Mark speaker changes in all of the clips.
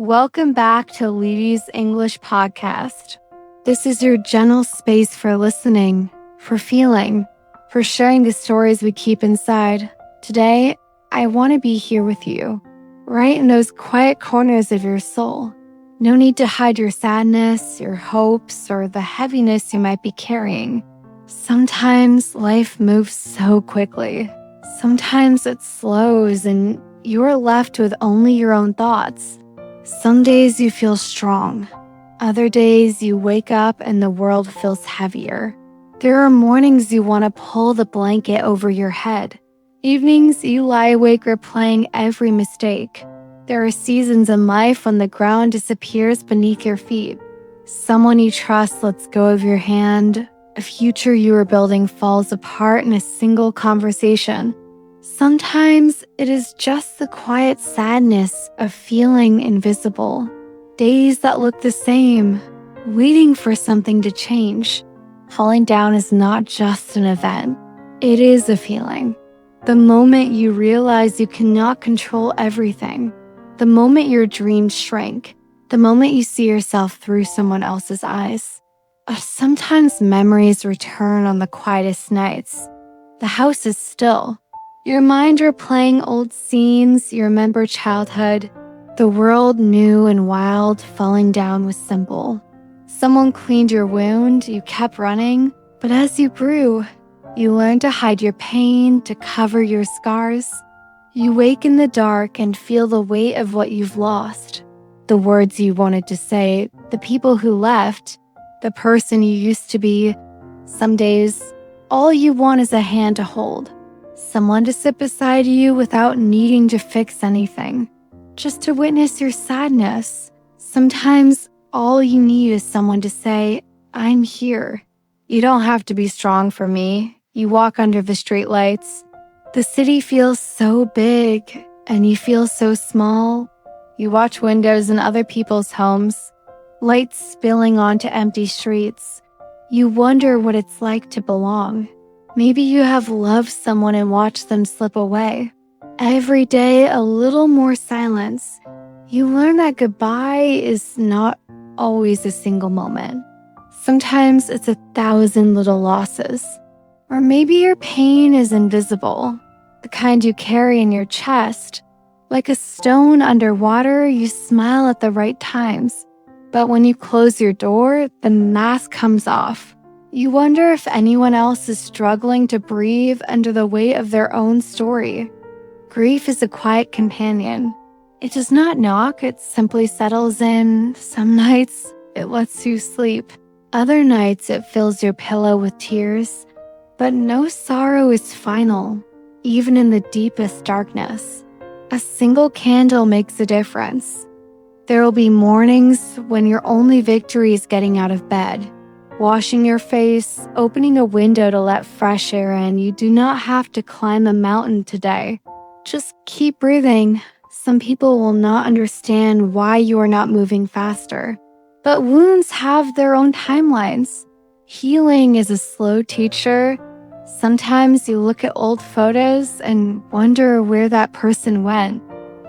Speaker 1: Welcome back to Lety English Podcast. This is your gentle space for listening, for feeling, for sharing the stories we keep inside. Today, I want to be here with you, right in those quiet corners of your soul. No need to hide your sadness, your hopes, or the heaviness you might be carrying. Sometimes life moves so quickly. Sometimes it slows and you're left with only your own thoughts. Some days you feel strong. Other days you wake up and the world feels heavier. There are mornings you want to pull the blanket over your head. Evenings you lie awake replaying every mistake. There are seasons in life when the ground disappears beneath your feet. Someone you trust lets go of your hand. A future you were building falls apart in a single conversation. Sometimes it is just the quiet sadness of feeling invisible. Days that look the same, waiting for something to change. Falling down is not just an event. It is a feeling. The moment you realize you cannot control everything. The moment your dreams shrink. The moment you see yourself through someone else's eyes. Sometimes memories return on the quietest nights. The house is still. Your mind replaying old scenes, you remember childhood. The world new and wild, falling down was simple. Someone cleaned your wound, you kept running, but as you grew, you learned to hide your pain, to cover your scars. You wake in the dark and feel the weight of what you've lost. The words you wanted to say, the people who left, the person you used to be. Some days, all you want is a hand to hold. Someone to sit beside you without needing to fix anything. Just to witness your sadness. Sometimes all you need is someone to say, I'm here. You don't have to be strong for me. You walk under the streetlights. The city feels so big and you feel so small. You watch windows in other people's homes, lights spilling onto empty streets. You wonder what it's like to belong. Maybe you have loved someone and watched them slip away. Every day, a little more silence. You learn that goodbye is not always a single moment. Sometimes it's 1,000 little losses. Or maybe your pain is invisible, the kind you carry in your chest. Like a stone underwater, you smile at the right times. But when you close your door, the mask comes off. You wonder if anyone else is struggling to breathe under the weight of their own story. Grief is a quiet companion. It does not knock, it simply settles in. Some nights, it lets you sleep. Other nights, it fills your pillow with tears. But no sorrow is final, even in the deepest darkness. A single candle makes a difference. There will be mornings when your only victory is getting out of bed. Washing your face, opening a window to let fresh air in. You do not have to climb a mountain today. Just keep breathing. Some people will not understand why you are not moving faster. But wounds have their own timelines. Healing is a slow teacher. Sometimes you look at old photos and wonder where that person went.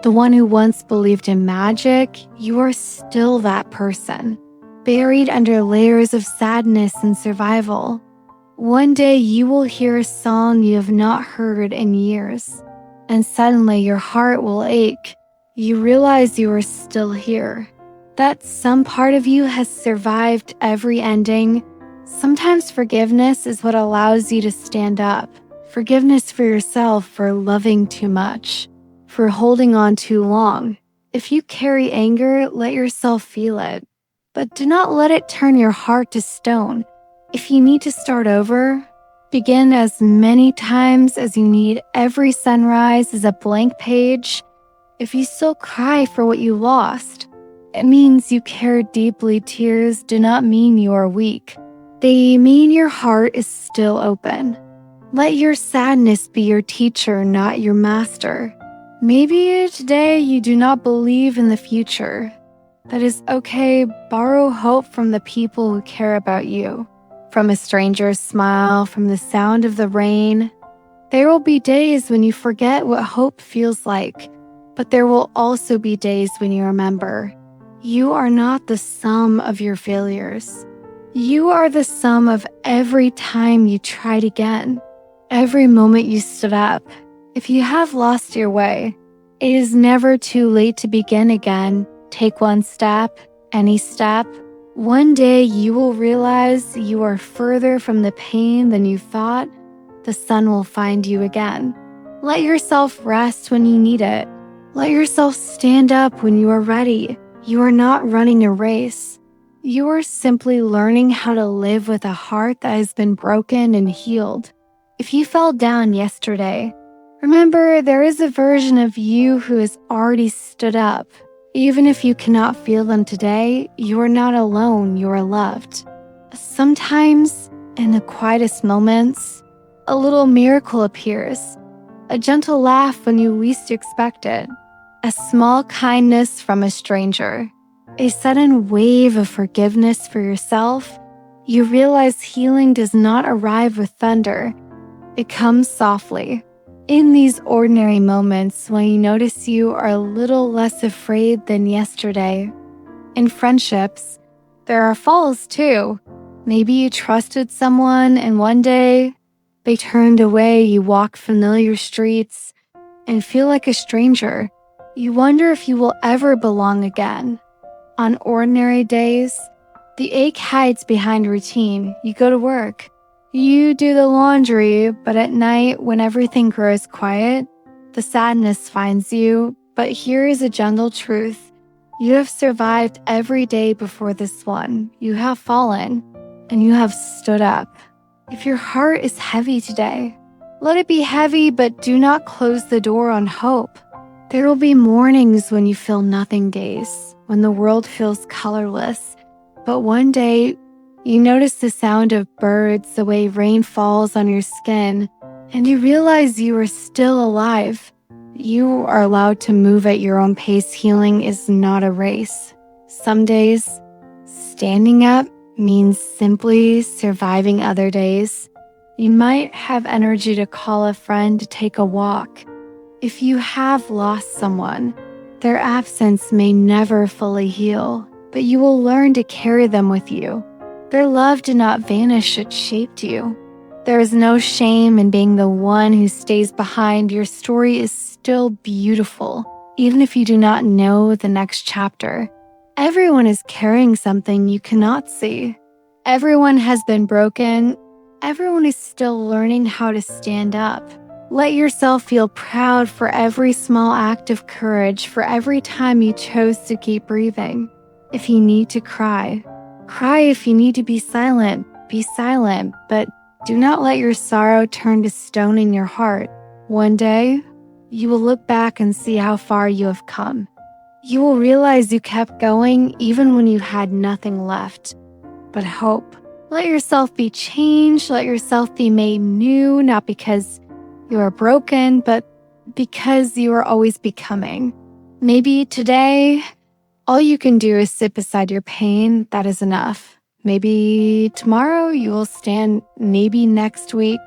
Speaker 1: The one who once believed in magic, you are still that person. Buried under layers of sadness and survival. One day you will hear a song you have not heard in years, and suddenly your heart will ache. You realize you are still here, that some part of you has survived every ending. Sometimes forgiveness is what allows you to stand up. Forgiveness for yourself for loving too much, for holding on too long. If you carry anger, let yourself feel it. But do not let it turn your heart to stone. If you need to start over, begin as many times as you need. Every sunrise is a blank page. If you still cry for what you lost, it means you care deeply. Tears do not mean you are weak. They mean your heart is still open. Let your sadness be your teacher, not your master. Maybe today you do not believe in the future. That is okay. Borrow hope from the people who care about you. From a stranger's smile, from the sound of the rain. There will be days when you forget what hope feels like, but there will also be days when you remember. You are not the sum of your failures. You are the sum of every time you tried again, every moment you stood up. If you have lost your way, it is never too late to begin again. Take one step, any step. One day you will realize you are further from the pain than you thought. The sun will find you again. Let yourself rest when you need it. Let yourself stand up when you are ready. You are not running a race. You are simply learning how to live with a heart that has been broken and healed. If you fell down yesterday, remember there is a version of you who has already stood up. Even if you cannot feel them today, you are not alone, you are loved. Sometimes, in the quietest moments, a little miracle appears. A gentle laugh when you least expect it. A small kindness from a stranger. A sudden wave of forgiveness for yourself. You realize healing does not arrive with thunder. It comes softly. In these ordinary moments when you notice you are a little less afraid than yesterday. In friendships, there are falls too. Maybe you trusted someone and one day they turned away. You walk familiar streets and feel like a stranger. You wonder if you will ever belong again. On ordinary days, the ache hides behind routine. You go to work. You do the laundry, but at night, when everything grows quiet, the sadness finds you. But here is a gentle truth. You have survived every day before this one. You have fallen, and you have stood up. If your heart is heavy today, let it be heavy, but do not close the door on hope. There will be mornings when you feel nothing days, when the world feels colorless. But one day, you notice the sound of birds, the way rain falls on your skin, and you realize you are still alive. You are allowed to move at your own pace. Healing is not a race. Some days, standing up means simply surviving other days. You might have energy to call a friend to take a walk. If you have lost someone, their absence may never fully heal, but you will learn to carry them with you. Their love did not vanish, it shaped you. There is no shame in being the one who stays behind. Your story is still beautiful, even if you do not know the next chapter. Everyone is carrying something you cannot see. Everyone has been broken. Everyone is still learning how to stand up. Let yourself feel proud for every small act of courage, for every time you chose to keep breathing. If you need to cry, cry. If you need to be silent, but do not let your sorrow turn to stone in your heart. One day, you will look back and see how far you have come. You will realize you kept going even when you had nothing left but hope. Let yourself be changed. Let yourself be made new, not because you are broken, but because you are always becoming. Maybe today, all you can do is sit beside your pain. That is enough. Maybe tomorrow you will stand. Maybe next week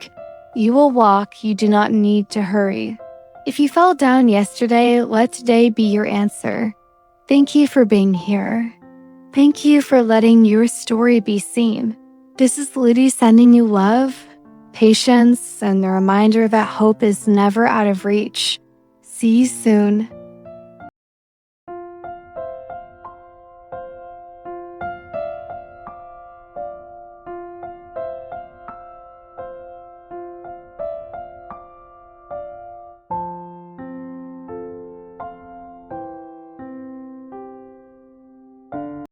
Speaker 1: you will walk. You do not need to hurry. If you fell down yesterday, let today be your answer. Thank you for being here. Thank you for letting your story be seen. This is Lety sending you love, patience, and the reminder that hope is never out of reach. See you soon.